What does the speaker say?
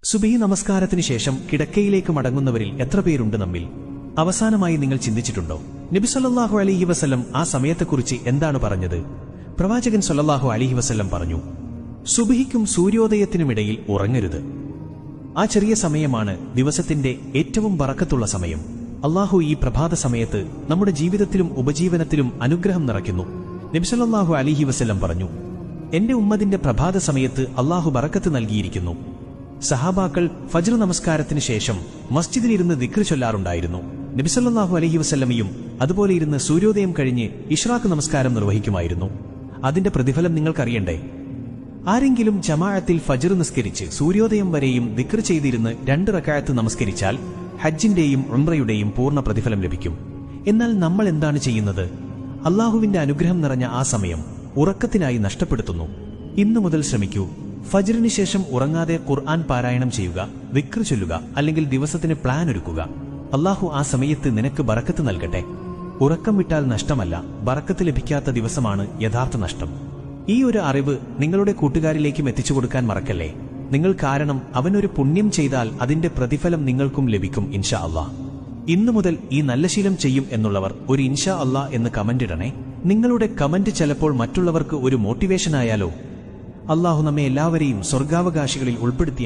സുബഹി നമസ്കാരത്തിന് ശേഷം കിടക്കയിലേക്ക് മടങ്ങുന്നവരിൽ എത്ര പേരുണ്ട് നമ്മിൽ? അവസാനമായി നിങ്ങൾ ചിന്തിച്ചിട്ടുണ്ടോ നബി സല്ലല്ലാഹു അലൈഹി വസല്ലം ആ സമയത്തെക്കുറിച്ച് എന്താണ് പറഞ്ഞത്? പ്രവാചകൻ സല്ലല്ലാഹു അലൈഹി വസല്ലം പറഞ്ഞു, സുബഹിക്കും സൂര്യോദയത്തിനുമിടയിൽ ഉറങ്ങരുത്. ആ ചെറിയ സമയമാണ് ദിവസത്തിന്റെ ഏറ്റവും ബറക്കത്തുള്ള സമയം. അല്ലാഹു ഈ പ്രഭാത സമയത്ത് നമ്മുടെ ജീവിതത്തിലും ഉപജീവനത്തിലും അനുഗ്രഹം നിറയ്ക്കുന്നു. നബി സല്ലല്ലാഹു അലൈഹി വസല്ലം പറഞ്ഞു, എന്റെ ഉമ്മത്തിന്റെ പ്രഭാത സമയത്ത് അല്ലാഹു ബറക്കത്ത് നൽകിയിരിക്കുന്നു. സഹാബാക്കൾ ഫജ്ർ നമസ്കാരത്തിന് ശേഷം മസ്ജിദിലിരുന്ന് ദിക്ർ ചൊല്ലാറുണ്ടായിരുന്നു. നബി സല്ലല്ലാഹു അലൈഹി വസല്ലമയും അതുപോലെ ഇരുന്ന് സൂര്യോദയം കഴിഞ്ഞ് ഇഷ്റാഖ് നമസ്കാരം നിർവഹിക്കുമായിരുന്നു. അതിന്റെ പ്രതിഫലം നിങ്ങൾക്കറിയണ്ടേ? ആരെങ്കിലും ജമാഅത്തിൽ ഫജ്ർ നിസ്കരിച്ച് സൂര്യോദയം വരെയും ദിക്ർ ചെയ്തിരുന്ന് 2 റക്അത്ത് നമസ്കരിച്ചാൽ ഹജ്ജിന്റെയും ഉംറയുടെയും പൂർണ്ണ പ്രതിഫലം ലഭിക്കും. എന്നാൽ നമ്മൾ എന്താണ് ചെയ്യുന്നത്? അല്ലാഹുവിന്റെ അനുഗ്രഹം നിറഞ്ഞ ആ സമയം ഉറക്കത്തിനായി നഷ്ടപ്പെടുത്തുന്നു. ഇന്നു മുതൽ ശ്രമിക്കൂ. ഫജ്റിന് ശേഷം ഉറങ്ങാതെ ഖുർആൻ പാരായണം ചെയ്യുക, ദിക്ർ ചൊല്ലുക, അല്ലെങ്കിൽ ദിവസത്തിന് പ്ലാൻ ഒരുക്കുക. അല്ലാഹു ആ സമയത്ത് നിനക്ക് ബറക്കത്ത് നൽകട്ടെ. ഉറക്കം വിട്ടാൽ നഷ്ടമല്ല, ബറക്കത്ത് ലഭിക്കാത്ത ദിവസമാണ് യഥാർത്ഥ നഷ്ടം. ഈ ഒരു അറിവ് നിങ്ങളുടെ കൂട്ടുകാരിലേക്കും എത്തിച്ചു കൊടുക്കാൻ മറക്കല്ലേ. നിങ്ങൾ കാരണം അവനൊരു പുണ്യം ചെയ്താൽ അതിന്റെ പ്രതിഫലം നിങ്ങൾക്കും ലഭിക്കും ഇൻഷാ അല്ലാഹ്. ഇന്നു മുതൽ ഈ നല്ല ശീലം ചെയ്യും എന്നുള്ളവർ ഒരു ഇൻഷാ അല്ലാഹ് എന്ന് കമന്റ് ഇടണേ. നിങ്ങളുടെ കമന്റ് ചിലപ്പോൾ മറ്റുള്ളവർക്ക് ഒരു മോട്ടിവേഷൻ ആയാലോ. അല്ലാഹു നമ്മെ എല്ലാവരെയും സ്വർഗാവകാശികളിൽ ഉൾപ്പെടുത്തി